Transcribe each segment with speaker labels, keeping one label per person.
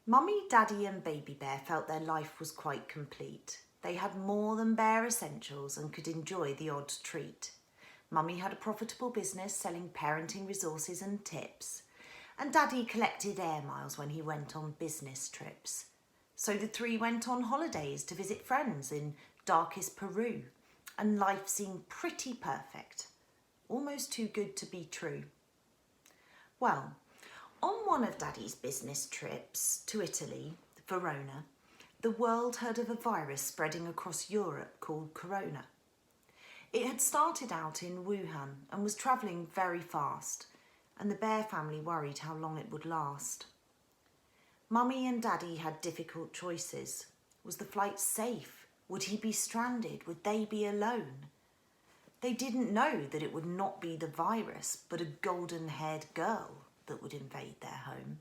Speaker 1: Mummy, Daddy and Baby Bear felt their life was quite complete. They had more than bare essentials and could enjoy the odd treat. Mummy had a profitable business selling parenting resources and tips, and Daddy collected air miles when he went on business trips. So the three went on holidays to visit friends in darkest Peru, and life seemed pretty perfect, almost too good to be true. Well, on one of Daddy's business trips to Italy, Verona, the world heard of a virus spreading across Europe called Corona. It had started out in Wuhan and was travelling very fast, and the Bear family worried how long it would last. Mummy and Daddy had difficult choices. Was the flight safe? Would he be stranded? Would they be alone? They didn't know that it would not be the virus, but a golden-haired girl that would invade their home.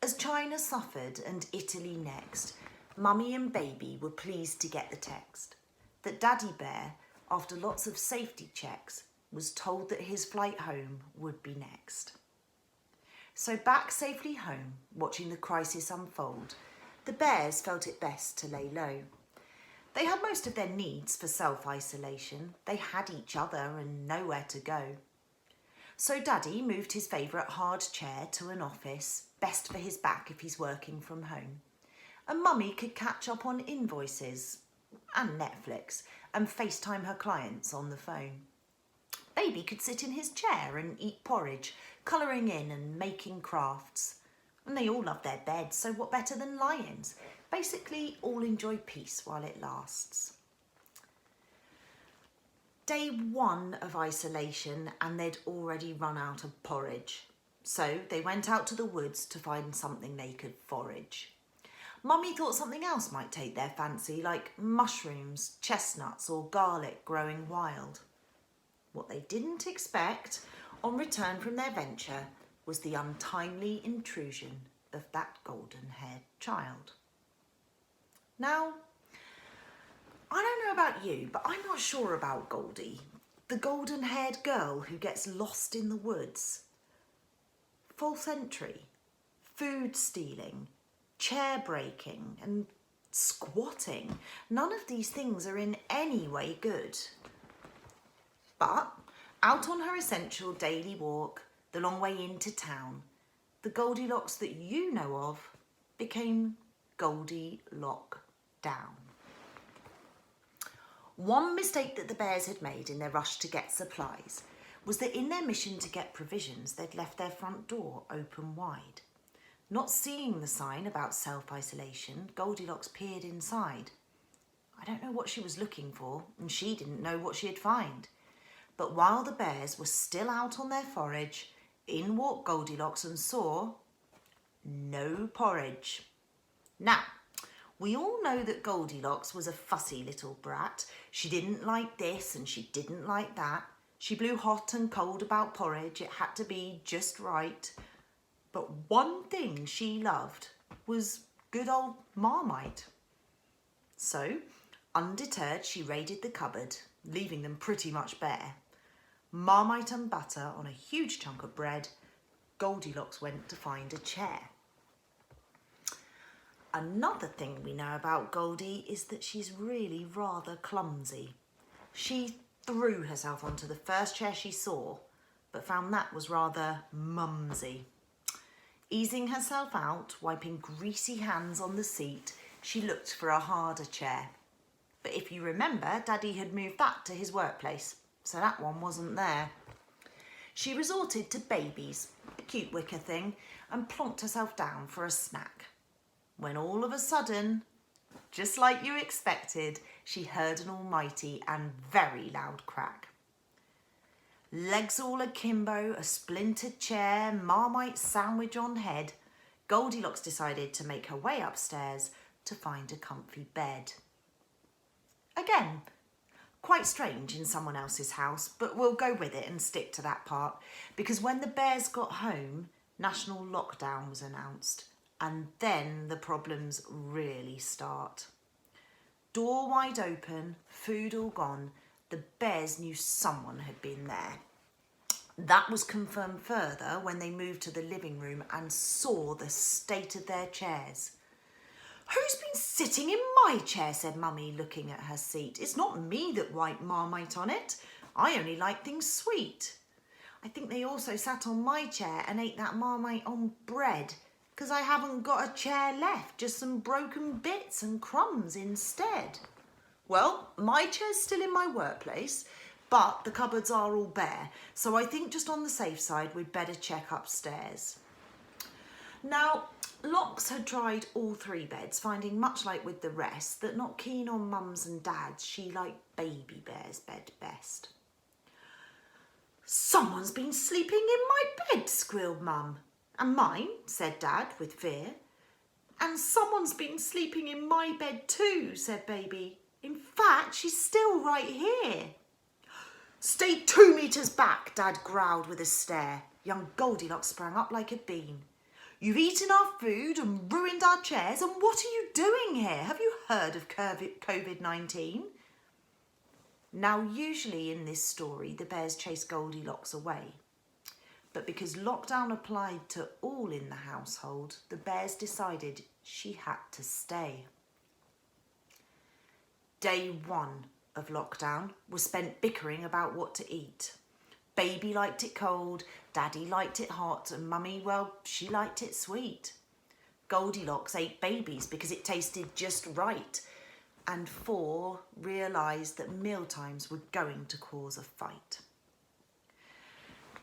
Speaker 1: As China suffered and Italy next, Mummy and Baby were pleased to get the text that Daddy Bear, after lots of safety checks, was told that his flight home would be next. So back safely home, watching the crisis unfold, the bears felt it best to lay low. They had most of their needs for self-isolation. They had each other and nowhere to go. So Daddy moved his favourite hard chair to an office, best for his back if he's working from home. And Mummy could catch up on invoices and Netflix and FaceTime her clients on the phone. Baby could sit in his chair and eat porridge, colouring in and making crafts. And they all love their beds, so what better than lions? Basically, all enjoy peace while it lasts. Day one of isolation and they'd already run out of porridge. So they went out to the woods to find something they could forage. Mummy thought something else might take their fancy, like mushrooms, chestnuts or garlic growing wild. What they didn't expect on return from their venture was the untimely intrusion of that golden-haired child. Now, I don't know about you, but I'm not sure about Goldie, the golden-haired girl who gets lost in the woods. False entry, food stealing, chair breaking and squatting. None of these things are in any way good. But out on her essential daily walk, the long way into town, the Goldilocks that you know of became Goldilockdown. One mistake that the bears had made in their rush to get supplies was that in their mission to get provisions, they'd left their front door open wide. Not seeing the sign about self-isolation, Goldilocks peered inside. I don't know what she was looking for, and she didn't know what she'd find. But while the bears were still out on their forage, in walked Goldilocks and saw no porridge. Now, we all know that Goldilocks was a fussy little brat. She didn't like this and she didn't like that. She blew hot and cold about porridge. It had to be just right. But one thing she loved was good old Marmite. So, undeterred, she raided the cupboard, leaving them pretty much bare. Marmite and butter on a huge chunk of bread, Goldilocks went to find a chair. Another thing we know about Goldie is that she's really rather clumsy. She threw herself onto the first chair she saw, but found that was rather mumsy. Easing herself out, wiping greasy hands on the seat, she looked for a harder chair. But if you remember, Daddy had moved that to his workplace, so that one wasn't there. She resorted to Baby's, a cute wicker thing, and plonked herself down for a snack. When all of a sudden, just like you expected, she heard an almighty and very loud crack. Legs all akimbo, a splintered chair, Marmite sandwich on head, Goldilocks decided to make her way upstairs to find a comfy bed. Again, quite strange in someone else's house, but we'll go with it and stick to that part, because when the bears got home, national lockdown was announced, and then the problems really start. Door wide open, food all gone, the bears knew someone had been there. That was confirmed further when they moved to the living room and saw the state of their chairs. "Who's been sitting in my chair?" said Mummy, looking at her seat. "It's not me that wiped Marmite on it. I only like things sweet. I think they also sat on my chair and ate that Marmite on bread, because I haven't got a chair left, just some broken bits and crumbs instead." "Well, my chair's still in my workplace, but the cupboards are all bare, so I think just on the safe side we'd better check upstairs." Now, Locks had tried all 3 beds, finding, much like with the rest, that not keen on Mum's and Dad's, she liked Baby Bear's bed best. "Someone's been sleeping in my bed," squealed Mum. "And mine," said Dad with fear. "And someone's been sleeping in my bed too," said Baby. "In fact, she's still right here." "Stay 2 metres back," Dad growled with a stare. Young Goldilocks sprang up like a bean. "You've eaten our food and ruined our chairs, and what are you doing here? Have you heard of COVID-19? Now, usually in this story, the bears chase Goldilocks away. But because lockdown applied to all in the household, the bears decided she had to stay. Day 1 of lockdown was spent bickering about what to eat. Baby liked it cold, Daddy liked it hot, and Mummy, well, she liked it sweet. Goldilocks ate babies because it tasted just right, and 4 realised that mealtimes were going to cause a fight.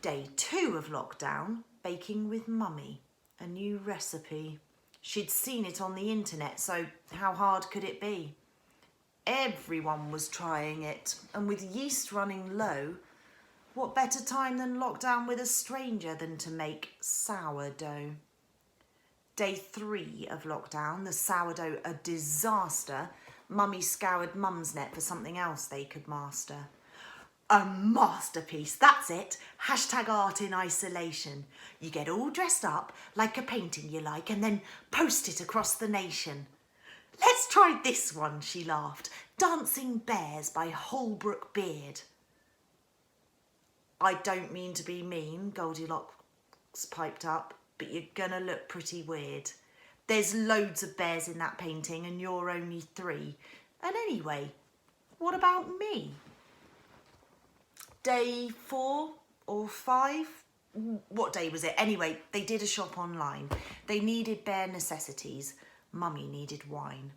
Speaker 1: Day 2 of lockdown, baking with Mummy, a new recipe. She'd seen it on the internet, so how hard could it be? Everyone was trying it, and with yeast running low, what better time than lockdown with a stranger than to make sourdough? Day 3 of lockdown, the sourdough a disaster, Mummy scoured Mum's net for something else they could master. A masterpiece, that's it. #art in isolation. You get all dressed up like a painting you like and then post it across the nation. "Let's try this one," she laughed. "Dancing Bears" by Holbrook Beard. "I don't mean to be mean," Goldilocks piped up, "but you're gonna look pretty weird. There's loads of bears in that painting and you're only 3. And anyway, what about me?" Day 4 or 5? What day was it? Anyway, they did a shop online. They needed bare necessities. Mummy needed wine.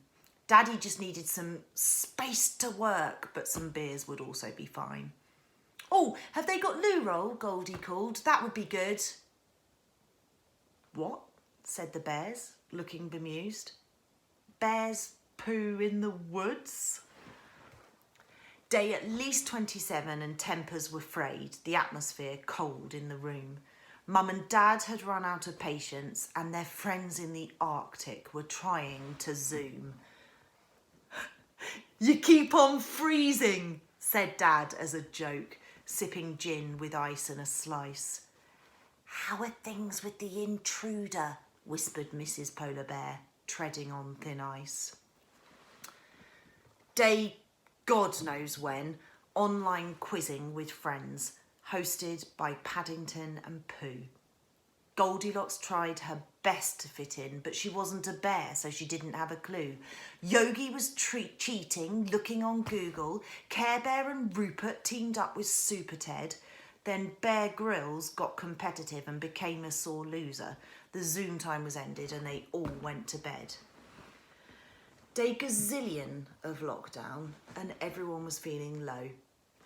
Speaker 1: Daddy just needed some space to work, but some beers would also be fine. "Oh, have they got loo roll?" Goldie called. "That would be good." "What?" said the bears, looking bemused. "Bears poo in the woods?" Day at least 27 and tempers were frayed, the atmosphere cold in the room. Mum and Dad had run out of patience and their friends in the Arctic were trying to Zoom. "You keep on freezing," said Dad as a joke, sipping gin with ice and a slice. "How are things with the intruder?" whispered Mrs. Polar Bear, treading on thin ice. Day God knows when, online quizzing with friends, hosted by Paddington and Pooh. Goldilocks tried her best to fit in, but she wasn't a bear, so she didn't have a clue. Yogi was cheating, looking on Google. Care Bear and Rupert teamed up with Super Ted. Then Bear Grylls got competitive and became a sore loser. The Zoom time was ended and they all went to bed. Day gazillion of lockdown and everyone was feeling low.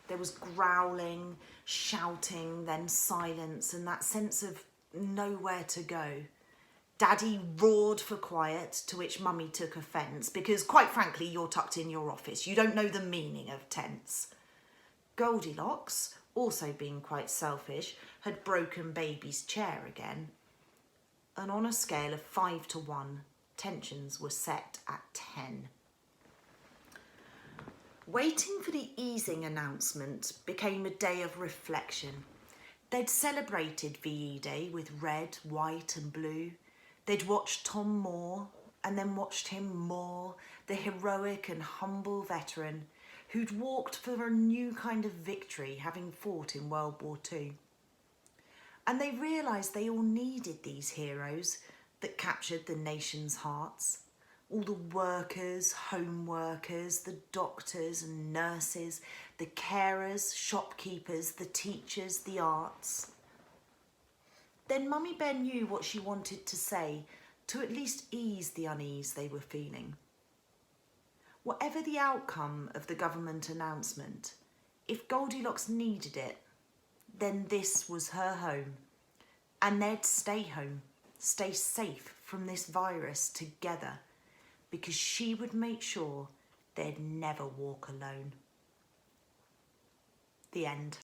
Speaker 1: There was growling, shouting, then silence and that sense of nowhere to go. Daddy roared for quiet, to which Mummy took offence because, quite frankly, you're tucked in your office. You don't know the meaning of tense. Goldilocks, also being quite selfish, had broken Baby's chair again. And on a scale of 5 to 1, tensions were set at 10. Waiting for the easing announcement became a day of reflection. They'd celebrated VE Day with red, white and blue. They'd watched Tom Moore and then watched him more, the heroic and humble veteran who'd walked for a new kind of victory, having fought in World War II. And they realised they all needed these heroes that captured the nation's hearts. All the workers, home workers, the doctors and nurses, the carers, shopkeepers, the teachers, the arts. Then Mummy Bear knew what she wanted to say to at least ease the unease they were feeling. Whatever the outcome of the government announcement, if Goldilocks needed it, then this was her home. And they'd stay home, stay safe from this virus together, because she would make sure they'd never walk alone. The end.